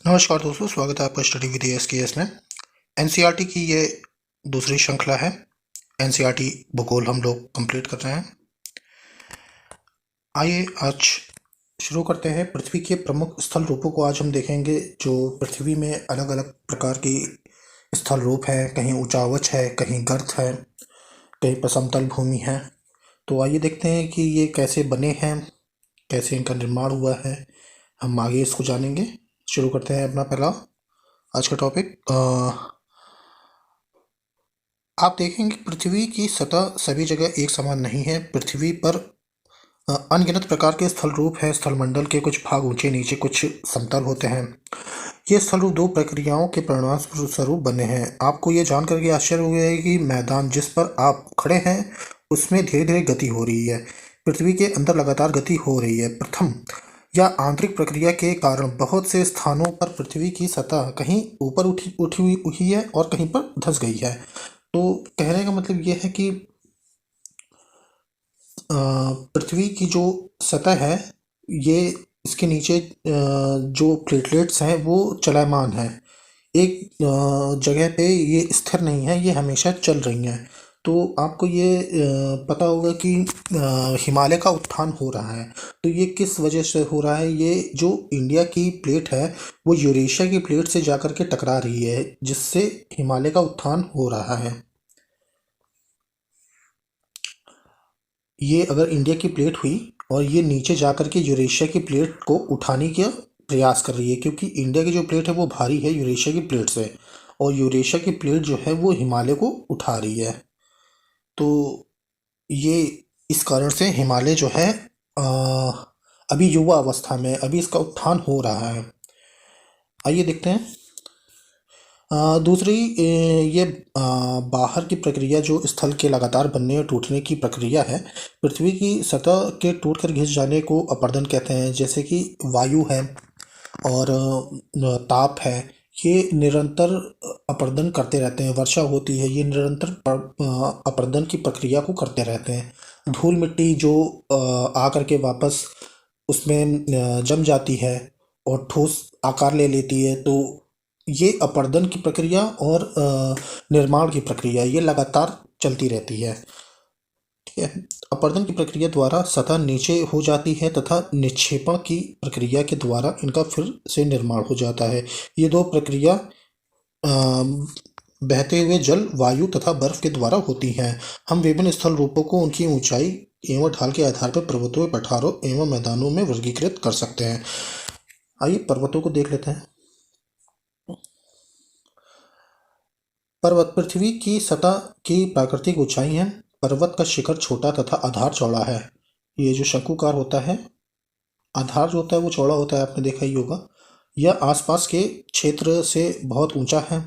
नमस्कार दोस्तों, स्वागत है आपका स्टडी विद एसकेएस में। एनसीईआरटी की ये दूसरी श्रृंखला है। एनसीईआरटी भूगोल हम लोग कंप्लीट कर रहे हैं। आइए आज शुरू करते हैं। पृथ्वी के प्रमुख स्थल रूपों को आज हम देखेंगे। जो पृथ्वी में अलग अलग प्रकार की स्थल रूप है, कहीं ऊंचावच है, कहीं गर्त है, कहीं पर समतल भूमि है। तो आइए देखते हैं कि ये कैसे बने हैं, कैसे इनका निर्माण हुआ है। हम आगे इसको जानेंगे। शुरू करते हैं अपना पहला आज का टॉपिक। आप देखेंगे पृथ्वी की सतह सभी जगह एक समान नहीं है। पृथ्वी पर अनगिनत प्रकार के स्थल रूप हैं। स्थलमंडल के कुछ भाग ऊंचे नीचे, कुछ समतल होते हैं। ये स्थल रूप दो प्रक्रियाओं के परिणाम स्वरूप बने हैं। आपको ये जानकर के आश्चर्य हुआ है कि मैदान जिस पर आप खड़े हैं उसमें धीरे धीरे गति हो रही है। पृथ्वी के अंदर लगातार गति हो रही है। प्रथम या आंतरिक प्रक्रिया के कारण बहुत से स्थानों पर पृथ्वी की सतह कहीं ऊपर उठी हुई है और कहीं पर धंस गई है। तो कहने का मतलब ये है कि पृथ्वी की जो सतह है, ये इसके नीचे जो प्लेटलेट्स हैं वो चलायमान है। एक जगह पे ये स्थिर नहीं है, ये हमेशा चल रही हैं। तो आपको ये पता होगा कि हिमालय का उत्थान हो रहा है। तो ये किस वजह से हो रहा है? ये जो इंडिया की प्लेट है वो यूरेशिया की प्लेट से जाकर के टकरा रही है, जिससे हिमालय का उत्थान हो रहा है। ये अगर इंडिया की प्लेट हुई और ये नीचे जाकर के यूरेशिया की प्लेट को उठाने का प्रयास कर रही है, क्योंकि इंडिया की जो प्लेट है वो भारी है यूरेशिया की प्लेट से, और यूरेशिया की प्लेट जो है वो हिमालय को उठा रही है। तो ये इस कारण से हिमालय जो है अ, अभी युवा अवस्था में, अभी इसका उत्थान हो रहा है। आइए देखते हैं। दूसरी ये बाहर की प्रक्रिया जो स्थल के लगातार बनने और टूटने की प्रक्रिया है। पृथ्वी की सतह के टूटकर घिस जाने को अपरदन कहते हैं। जैसे कि वायु है और ताप है, ये निरंतर अपरदन करते रहते हैं। वर्षा होती है, ये निरंतर अपरदन की प्रक्रिया को करते रहते हैं। धूल मिट्टी जो आकर के वापस उसमें जम जाती है और ठोस आकार ले लेती है। तो ये अपरदन की प्रक्रिया और निर्माण की प्रक्रिया ये लगातार चलती रहती है। ठीक है। अपरदन की प्रक्रिया द्वारा सतह नीचे हो जाती है तथा निक्षेपण की प्रक्रिया के द्वारा इनका फिर से निर्माण हो जाता है। ये दो प्रक्रिया बहते हुए जल, वायु तथा बर्फ के द्वारा होती हैं। हम विभिन्न स्थल रूपों को उनकी ऊंचाई एवं ढाल के आधार पर पर्वतों, पठारों एवं मैदानों में वर्गीकृत कर सकते हैं। आइए पर्वतों को देख लेते हैं। पर्वत पृथ्वी की सतह की प्राकृतिक ऊंचाई है। पर्वत का शिखर छोटा तथा आधार चौड़ा है। ये जो शंकुकार होता है, आधार जो होता है वो चौड़ा होता है, आपने देखा ही होगा। यह आसपास के क्षेत्र से बहुत ऊंचा है।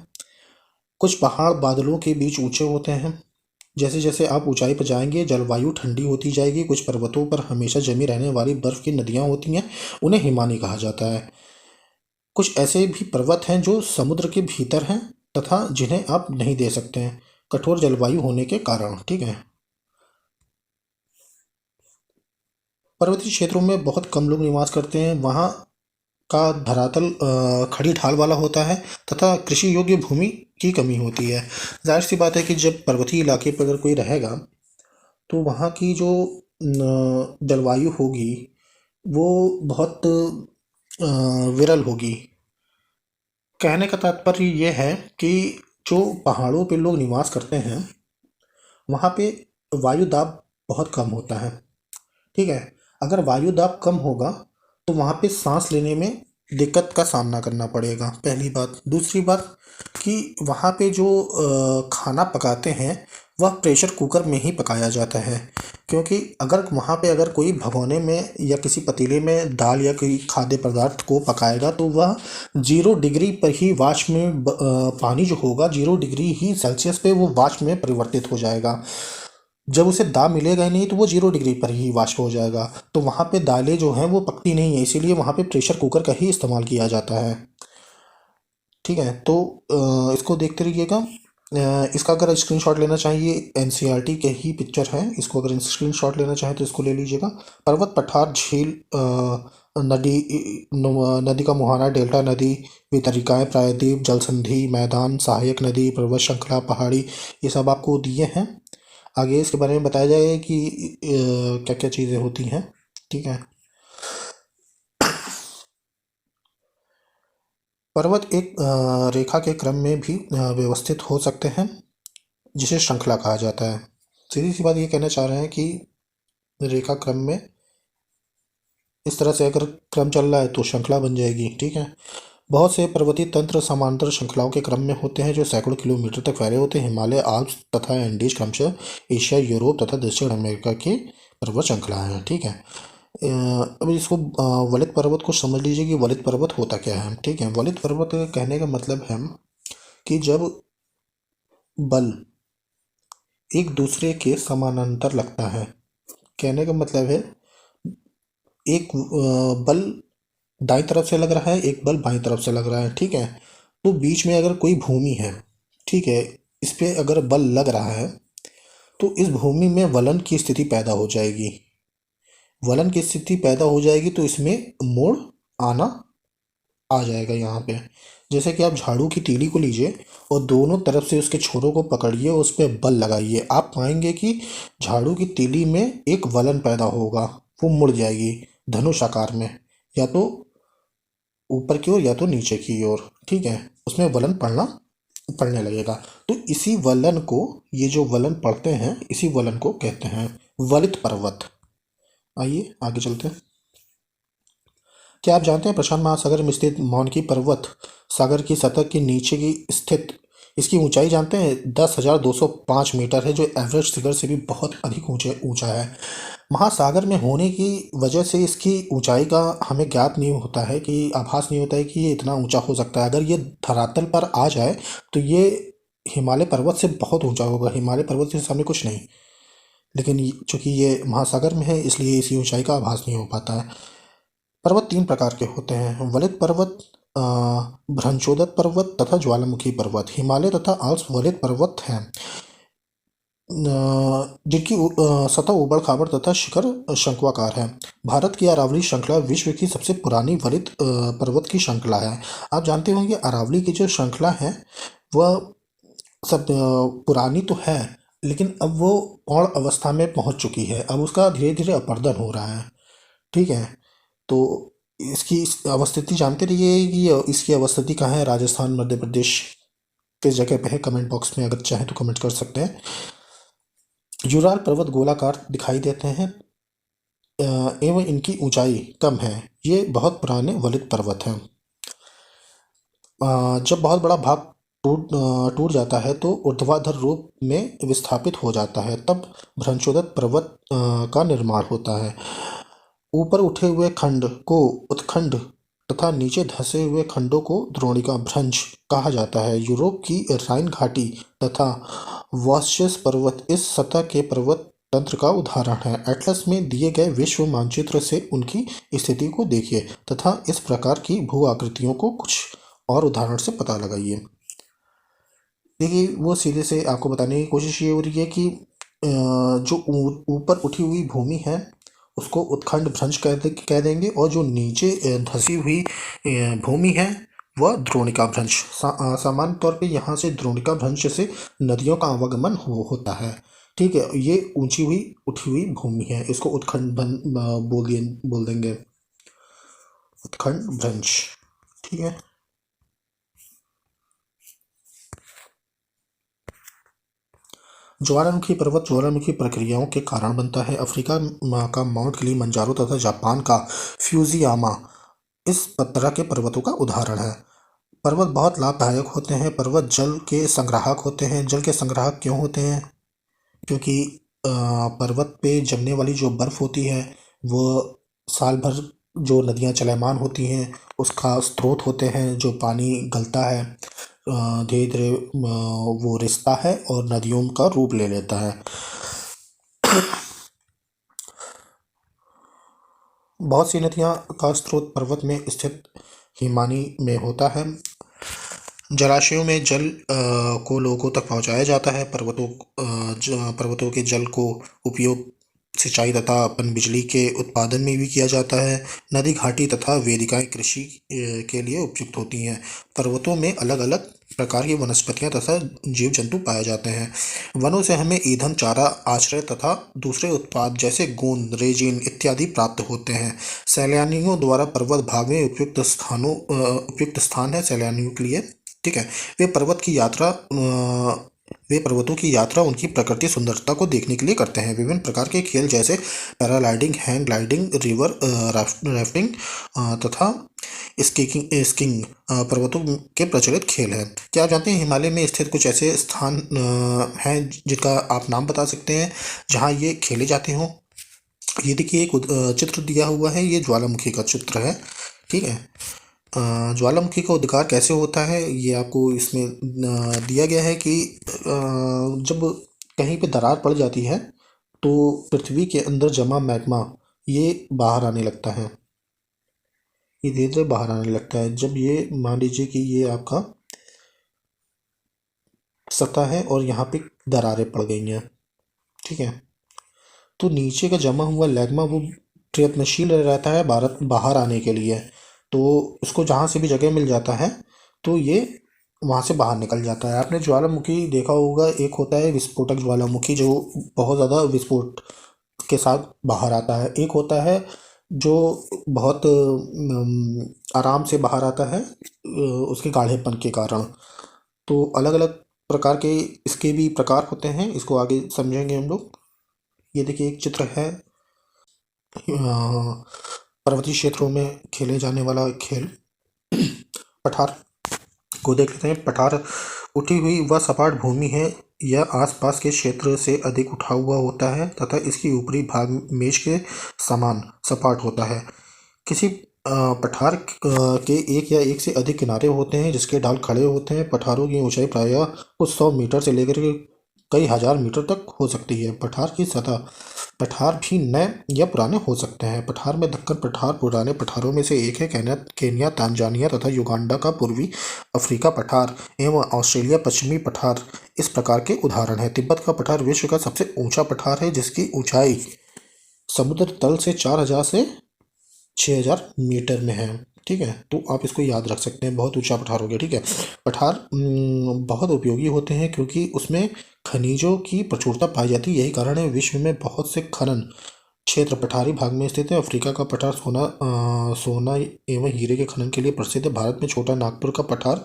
कुछ पहाड़ बादलों के बीच ऊंचे होते हैं। जैसे जैसे आप ऊंचाई पर जाएंगे जलवायु ठंडी होती जाएगी। कुछ पर्वतों पर हमेशा जमी रहने वाली बर्फ की नदियां होती हैं, उन्हें हिमानी कहा जाता है। कुछ ऐसे भी पर्वत हैं जो समुद्र के भीतर हैं तथा जिन्हें आप नहीं दे सकते हैं, कठोर जलवायु होने के कारण। ठीक है। पर्वतीय क्षेत्रों में बहुत कम लोग निवास करते हैं। वहाँ का धरातल खड़ी ढाल वाला होता है तथा कृषि योग्य भूमि की कमी होती है। जाहिर सी बात है कि जब पर्वतीय इलाके पर अगर कोई रहेगा तो वहाँ की जो जलवायु होगी वो बहुत विरल होगी। कहने का तात्पर्य ये है कि जो पहाड़ों पे लोग निवास करते हैं वहाँ पे वायु दाब बहुत कम होता है। ठीक है। अगर वायु दाब कम होगा तो वहाँ पे सांस लेने में दिक्कत का सामना करना पड़ेगा, पहली बात। दूसरी बात कि वहाँ पे जो खाना पकाते हैं वह प्रेशर कुकर में ही पकाया जाता है, क्योंकि अगर वहाँ पे अगर कोई भगोने में या किसी पतीले में दाल या कोई खाद्य पदार्थ को पकाएगा तो वह 0 डिग्री पर ही वाष्प में पानी जो होगा 0 डिग्री ही सेल्सियस पे वो वाष्प में परिवर्तित हो जाएगा। जब उसे दाब मिलेगा ही नहीं तो वो 0 डिग्री पर ही वाष्प हो जाएगा। तो वहाँ पे दालें जो हैं वो पकती नहीं है, इसीलिए वहाँ पे प्रेशर कुकर का ही इस्तेमाल किया जाता है। ठीक है। तो इसको देखते रहिएगा। इसका अगर स्क्रीनशॉट लेना चाहिए, एनसीईआरटी के ही पिक्चर है, इसको अगर स्क्रीनशॉट लेना चाहें तो इसको ले लीजिएगा। पर्वत, पठार, झील, नदी नदी का मुहाना, डेल्टा नदी, वितरिकाएँ, प्रायद्वीप, जलसंधि, मैदान, सहायक नदी, पर्वत श्रृंखला, पहाड़ी, ये सब आपको दिए हैं। आगे इसके बारे में बताया जाएगा कि क्या क्या चीज़ें होती हैं। ठीक है। पर्वत एक रेखा के क्रम में भी व्यवस्थित हो सकते हैं, जिसे श्रृंखला कहा जाता है। सीधी सी बात ये कहना चाह रहे हैं कि रेखा क्रम में इस तरह से अगर क्रम चल रहा है तो श्रृंखला बन जाएगी। ठीक है। बहुत से पर्वतीय तंत्र समांतर श्रृंखलाओं के क्रम में होते हैं जो सैकड़ों किलोमीटर तक फैले होते हैं। हिमालय, आल्प्स तथा एंडीज क्रमशः एशिया, यूरोप तथा दक्षिण अमेरिका की पर्वत श्रृंखला है। ठीक है। अब इसको वलित पर्वत को समझ लीजिए कि वलित पर्वत होता क्या है। ठीक है। वलित पर्वत कहने का मतलब है कि जब बल एक दूसरे के समानांतर लगता है। कहने का मतलब है एक बल दाईं तरफ से लग रहा है, एक बल बाईं तरफ से लग रहा है। ठीक है। तो बीच में अगर कोई भूमि है, ठीक है, इस पे अगर बल लग रहा है तो इस भूमि में वलन की स्थिति पैदा हो जाएगी। वलन की स्थिति पैदा हो जाएगी तो इसमें मोड़ आना आ जाएगा यहाँ पे। जैसे कि आप झाड़ू की तीली को लीजिए और दोनों तरफ से उसके छोरों को पकड़िए और उस पर बल लगाइए, आप पाएंगे कि झाड़ू की तीली में एक वलन पैदा होगा, वो मुड़ जाएगी धनुष आकार में, या तो ऊपर की ओर या तो नीचे की ओर। ठीक है। उसमें वलन पड़ने लगेगा। तो इसी वलन को, ये जो वलन पड़ते हैं, इसी वलन को कहते हैं वलित पर्वत। आइए आगे चलते हैं। क्या आप जानते हैं प्रशांत महासागर में स्थित मौनकी पर्वत सागर की सतह के नीचे की स्थित, इसकी ऊंचाई जानते हैं 10,205 मीटर है, जो एवरेस्ट फिगर से भी बहुत अधिक ऊंचा है। महासागर में होने की वजह से इसकी ऊंचाई का हमें ज्ञात नहीं होता है, कि आभास नहीं होता है कि ये इतना ऊंचा हो सकता है। अगर ये धरातल पर आ जाए तो ये हिमालय पर्वत से बहुत ऊंचा होगा। हिमालय पर्वत के सामने कुछ नहीं। लेकिन चूंकि ये महासागर में है इसलिए इसी ऊंचाई का आभास नहीं हो पाता है। पर्वत तीन प्रकार के होते हैं: वलित पर्वत, भ्रंशोदत पर्वत तथा ज्वालामुखी पर्वत। हिमालय तथा आल्प्स वलित पर्वत हैं, जिनकी सतह ऊबड़ खाबड़ तथा शिखर शंक्वाकार है। भारत की अरावली श्रृंखला विश्व की सबसे पुरानी वलित पर्वत की श्रृंखला है। आप जानते होंगे अरावली की जो श्रृंखला है वह सब पुरानी तो है, लेकिन अब वो पौड़ अवस्था में पहुंच चुकी है। अब उसका धीरे धीरे अपरदन हो रहा है। ठीक है। तो इसकी अवस्थिति जानते रहिए कि इसकी अवस्थिति कहाँ है। राजस्थान, मध्य प्रदेश किस जगह पे है, कमेंट बॉक्स में अगर चाहें तो कमेंट कर सकते हैं। जुराल पर्वत गोलाकार दिखाई देते हैं एवं इनकी ऊंचाई कम है। ये बहुत पुराने वलित पर्वत हैं। जब बहुत बड़ा भाग टूट जाता है तो ऊर्ध्वाधर रूप में विस्थापित हो जाता है, तब भ्रंशोदत पर्वत का निर्माण होता है। ऊपर उठे हुए खंड को उत्खंड तथा नीचे धंसे हुए खंडों को द्रोणिका भ्रंश कहा जाता है। यूरोप की राइन घाटी तथा वॉस्चेस पर्वत इस सतह के पर्वत तंत्र का उदाहरण है। एटलस में दिए गए विश्व मानचित्र से उनकी स्थिति को देखिए तथा इस प्रकार की भू आकृतियों को कुछ और उदाहरण से पता लगाइए। देखिए, वो सीधे से आपको बताने की कोशिश ये हो रही है कि जो ऊपर उठी हुई भूमि है उसको उत्खंड भ्रंश कह देंगे, और जो नीचे धंसी हुई भूमि है वह द्रोणिका भ्रंश। सामान्य तौर पे यहाँ से द्रोणिका भ्रंश से नदियों का आवागमन होता है। ठीक है। ये ऊंची हुई उठी हुई भूमि है, इसको उत्खंड बोल देंगे, उत्खंड भ्रंश। ठीक है। ज्वालामुखी पर्वत ज्वालामुखी प्रक्रियाओं के कारण बनता है। अफ्रीका का माउंट किलिमंजारो तथा जापान का फ्यूजियामा इस तरह के पर्वतों का उदाहरण है। पर्वत बहुत लाभदायक होते हैं। पर्वत जल के संग्राहक होते हैं। जल के संग्राहक क्यों होते हैं? क्योंकि पर्वत पे जमने वाली जो बर्फ़ होती है वो साल भर, जो नदियाँ चलायमान होती हैं उसका स्रोत होते हैं। जो पानी गलता है धीरे धीरे वो रिसता है और नदियों का रूप ले लेता है। बहुत सी नदियाँ का स्रोत पर्वत में स्थित हिमानी में होता है। जलाशयों में जल को लोगों तक पहुंचाया जाता है। पर्वतों के जल को उपयोग सिंचाई तथा पनबिजली के उत्पादन में भी किया जाता है। नदी घाटी तथा वेदिकाएं कृषि के लिए उपयुक्त होती हैं। पर्वतों में अलग अलग प्रकार की वनस्पतियां तथा जीव जंतु पाए जाते हैं। वनों से हमें ईंधन, चारा, आश्रय तथा दूसरे उत्पाद जैसे गोंद, रेजिन इत्यादि प्राप्त होते हैं। सैलानियों द्वारा पर्वत भाग में उपयुक्त स्थान है सैलानियों के लिए। ठीक है। वे पर्वत की यात्रा वे पर्वतों की यात्रा उनकी प्रकृति सुंदरता को देखने के लिए करते हैं। विभिन्न प्रकार के खेल जैसे paragliding, hang gliding, river rafting तथा स्कीइंग पर्वतों के प्रचलित खेल हैं। क्या आप जानते हैं हिमालय में स्थित कुछ ऐसे स्थान हैं जिनका आप नाम बता सकते हैं जहां ये खेले जाते हों? ये देखिए एक चित्र दिया हुआ है, ये ज्वालामुखी का चित्र है। ठीक है। ज्वालामुखी का उद्गार कैसे होता है ये आपको इसमें दिया गया है कि जब कहीं पे दरार पड़ जाती है तो पृथ्वी के अंदर जमा मैग्मा ये बाहर आने लगता है। ये धीरे धीरे बाहर आने लगता है। जब ये मान लीजिए कि ये आपका सतह है और यहाँ पे दरारें पड़ गई हैं। ठीक है। तो नीचे का जमा हुआ लैग्मा वो प्रयत्नशील रहता है बाहर आने के लिए। तो उसको जहाँ से भी जगह मिल जाता है तो ये वहाँ से बाहर निकल जाता है। आपने ज्वालामुखी देखा होगा, एक होता है विस्फोटक ज्वालामुखी जो बहुत ज़्यादा विस्फोट के साथ बाहर आता है। एक होता है जो बहुत आराम से बाहर आता है उसके गाढ़ेपन के कारण। तो अलग अलग प्रकार के इसके भी प्रकार होते हैं, इसको आगे समझेंगे हम लोग। ये देखिए एक चित्र है पर्वतीय क्षेत्रों में खेले जाने वाला खेल पठार को देख लेते हैं। पठार उठी हुई वह सपाट भूमि है। यह आसपास के क्षेत्र से अधिक उठा हुआ होता है तथा इसकी ऊपरी भाग मेज के समान सपाट होता है। किसी पठार के एक या एक से अधिक किनारे होते हैं जिसके ढाल खड़े होते हैं। पठारों की ऊंचाई प्रायः कुछ 100 मीटर से लेकर के कई हजार मीटर तक हो सकती है। पठार की सतह पठार भी नए या पुराने हो सकते हैं। पठार में दक्कन पठार पुराने पठारों में से एक है। केन्या, तांजानिया तथा युगांडा का पूर्वी अफ्रीका पठार एवं ऑस्ट्रेलिया पश्चिमी पठार इस प्रकार के उदाहरण हैं। तिब्बत का पठार विश्व का सबसे ऊंचा पठार है जिसकी ऊंचाई समुद्र तल से 4000 से 6000 मीटर में है। ठीक है। तो आप इसको याद रख सकते हैं, बहुत ऊंचा पठार हो गया। ठीक है। पठार बहुत उपयोगी होते हैं क्योंकि उसमें खनिजों की प्रचुरता पाई जाती है। यही कारण है विश्व में बहुत से खनन क्षेत्र पठारी भाग में स्थित है। अफ्रीका का पठार सोना एवं हीरे के खनन के लिए प्रसिद्ध है। भारत में छोटा नागपुर का पठार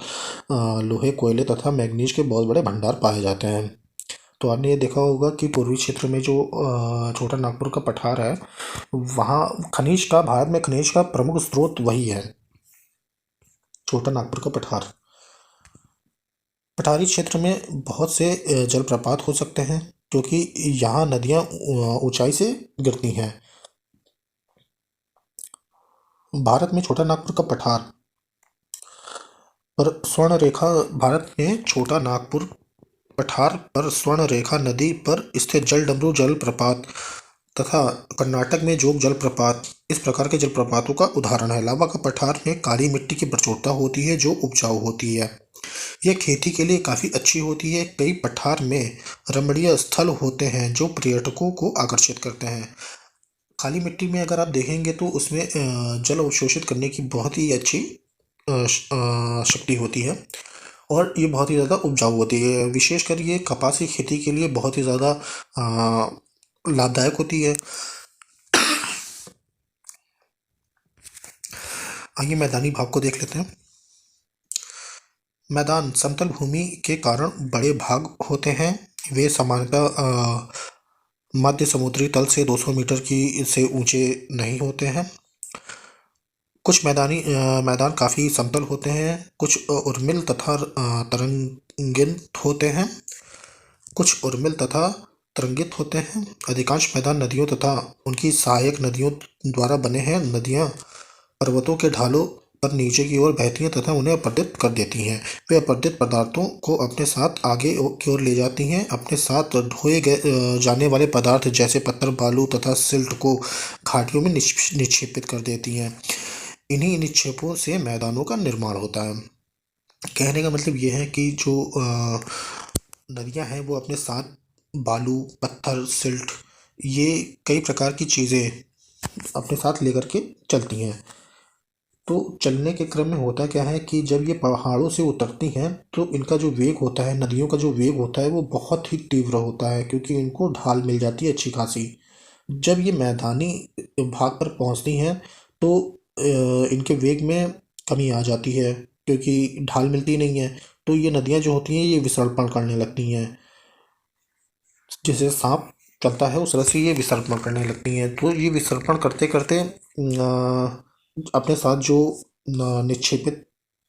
लोहे, कोयले तथा मैग्नीज के बहुत बड़े भंडार पाए जाते हैं। तो आपने ये देखा होगा कि पूर्वी क्षेत्र में जो छोटा नागपुर का पठार है वहाँ खनिज का, भारत में खनिज का प्रमुख स्रोत वही है, छोटा नागपुर का पठार। पठारी क्षेत्र में बहुत से जलप्रपात हो सकते हैं क्योंकि यहाँ नदियाँ ऊंचाई से गिरती हैं। भारत में छोटा नागपुर का पठार पर स्वर्ण रेखा भारत में छोटा नागपुर पठार पर स्वर्ण रेखा नदी पर स्थित जलडमरू जलप्रपात तथा कर्नाटक में जोग जलप्रपात इस प्रकार के जलप्रपातों का उदाहरण है। लावा का पठार में काली मिट्टी की प्रचुरता होती है जो उपजाऊ होती है। यह खेती के लिए काफ़ी अच्छी होती है। कई पठार में रमणीय स्थल होते हैं जो पर्यटकों को आकर्षित करते हैं। काली मिट्टी में अगर आप देखेंगे तो उसमें जल अवशोषित करने की बहुत ही अच्छी शक्ति होती है और ये बहुत ही ज़्यादा उपजाऊ होती है। विशेषकर ये कपास की खेती के लिए बहुत ही ज़्यादा लाभदायक होती है। आइए मैदानी भाग को देख लेते हैं। मैदान समतल भूमि के कारण बड़े भाग होते हैं। वे सामान्यतः मध्य समुद्री तल से 200 मीटर की से ऊंचे नहीं होते हैं। कुछ मैदान काफ़ी समतल होते हैं। कुछ उर्मिल तथा तरंगित होते हैं। अधिकांश मैदान नदियों तथा उनकी सहायक नदियों द्वारा बने हैं। नदियाँ पर्वतों के ढालों पर नीचे की ओर बहती हैं तथा उन्हें अपरदित कर देती हैं। वे अपरदित पदार्थों को अपने साथ आगे की ओर ले जाती हैं। अपने साथ ढोए गए जाने वाले पदार्थ जैसे पत्थर, बालू तथा सिल्ट को घाटियों में निक्षेपित कर देती हैं। इन्हीं निक्षेपों से मैदानों का निर्माण होता है। कहने का मतलब ये है कि जो नदियाँ हैं वो अपने साथ बालू, पत्थर, सिल्ट ये कई प्रकार की चीज़ें अपने साथ लेकर के चलती हैं। तो चलने के क्रम में होता क्या है कि जब ये पहाड़ों से उतरती हैं तो इनका जो वेग होता है, नदियों का जो वेग होता है वो बहुत ही तीव्र होता है, क्योंकि इनको ढाल मिल जाती है अच्छी खासी। जब ये मैदानी भाग पर पहुंचती हैं तो इनके वेग में कमी आ जाती है, क्योंकि ढाल मिलती नहीं है। तो ये नदियाँ जो होती हैं ये विसर्पण करने लगती हैं। जैसे सांप चलता है उस तरह से ये विसर्पण करने लगती हैं। तो ये विसर्पण करते करते अपने साथ जो निक्षेपित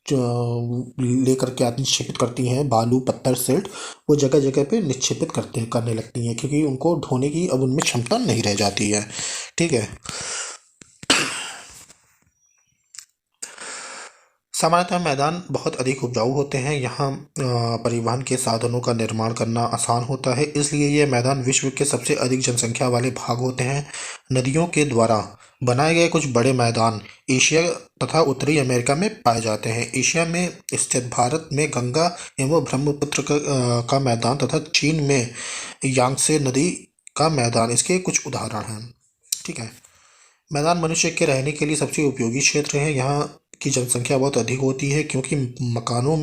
लेकर के आती निक्षेपित करती हैं, बालू पत्थर सिल्ट, वो जगह जगह पे निक्षेपित करने लगती हैं, क्योंकि उनको ढोने की अब उनमें क्षमता नहीं रह जाती है। ठीक है। सामान्यतः मैदान बहुत अधिक उपजाऊ होते हैं। यहाँ परिवहन के साधनों का निर्माण करना आसान होता है, इसलिए ये मैदान विश्व के सबसे अधिक जनसंख्या वाले भाग होते हैं। नदियों के द्वारा बनाए गए कुछ बड़े मैदान एशिया तथा उत्तरी अमेरिका में पाए जाते हैं। एशिया में स्थित भारत में गंगा एवं ब्रह्मपुत्र का मैदान तथा चीन में यांगत्से नदी का मैदान इसके कुछ उदाहरण हैं। ठीक है। मैदान मनुष्य के रहने के लिए सबसे उपयोगी क्षेत्र है। यहाँ की जनसंख्या बहुत अधिक होती है, क्योंकि मकानों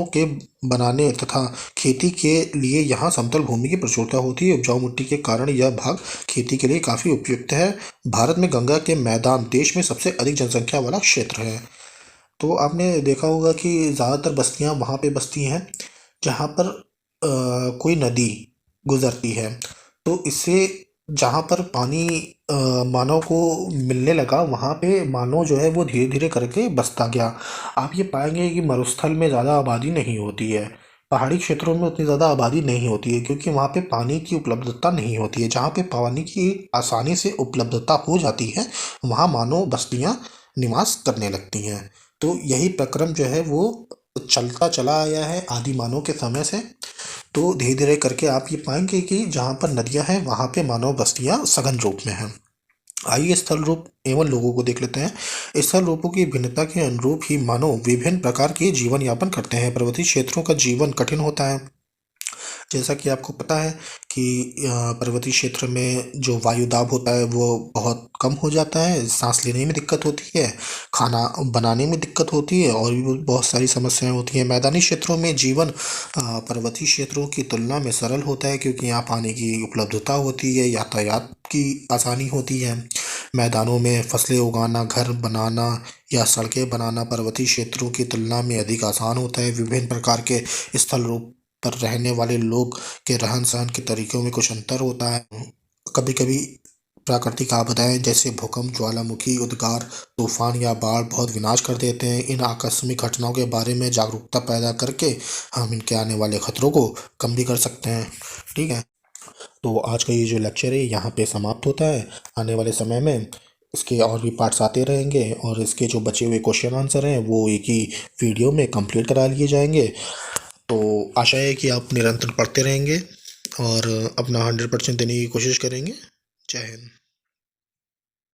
के बनाने तथा खेती के लिए यहाँ समतल भूमि की प्रचुरता होती है। उपजाऊ मिट्टी के कारण यह भाग खेती के लिए काफ़ी उपयुक्त है। भारत में गंगा के मैदान देश में सबसे अधिक जनसंख्या वाला क्षेत्र है। तो आपने देखा होगा कि ज़्यादातर बस्तियाँ वहाँ पे बसती हैं जहाँ पर कोई नदी गुजरती है। तो इससे जहाँ पर पानी मानव को मिलने लगा, वहाँ पे मानव जो है वो धीरे धीरे करके बसता गया। आप ये पाएंगे कि मरुस्थल में ज़्यादा आबादी नहीं होती है, पहाड़ी क्षेत्रों में उतनी ज़्यादा आबादी नहीं होती है, क्योंकि वहाँ पे पानी की उपलब्धता नहीं होती है। जहाँ पे पानी की आसानी से उपलब्धता हो जाती है वहाँ मानव बस्तियाँ निवास करने लगती हैं। तो यही प्रक्रम जो है वो चलता चला आया है आदि मानव के समय से। तो धीरे धीरे करके आप ये पाएंगे कि जहाँ पर नदियाँ हैं वहाँ पे मानव बस्तियाँ सघन रूप में हैं। आइए स्थल रूप एवं लोगों को देख लेते हैं। स्थल रूपों की भिन्नता के अनुरूप ही मानव विभिन्न प्रकार के जीवन यापन करते हैं। पर्वतीय क्षेत्रों का जीवन कठिन होता है। जैसा कि आपको पता है कि पर्वतीय क्षेत्र में जो वायु दाब होता है वो बहुत कम हो जाता है, सांस लेने में दिक्कत होती है, खाना बनाने में दिक्कत होती है, और भी बहुत सारी समस्याएं होती हैं। मैदानी क्षेत्रों में जीवन पर्वतीय क्षेत्रों की तुलना में सरल होता है, क्योंकि यहाँ पानी की उपलब्धता होती है, यातायात की आसानी होती है। मैदानों में फसलें उगाना, घर बनाना या सड़कें बनाना पर्वतीय क्षेत्रों की तुलना में अधिक आसान होता है। विभिन्न प्रकार के स्थल रूप पर रहने वाले लोग के रहन सहन के तरीकों में कुछ अंतर होता है। कभी कभी प्राकृतिक आपदाएं जैसे भूकंप, ज्वालामुखी, उद्गार, तूफान या बाढ़ बहुत विनाश कर देते हैं। इन आकस्मिक घटनाओं के बारे में जागरूकता पैदा करके हम इनके आने वाले खतरों को कम भी कर सकते हैं। ठीक है। तो आज का ये जो लेक्चर है यहाँ पे समाप्त होता है। आने वाले समय में इसके और भी पार्ट्स आते रहेंगे, और इसके जो बचे हुए क्वेश्चन आंसर हैं वो एक ही वीडियो में कंप्लीट करा लिए जाएंगे। तो आशा है कि आप निरंतर पढ़ते रहेंगे और अपना 100% देने की कोशिश करेंगे। जय हिंद।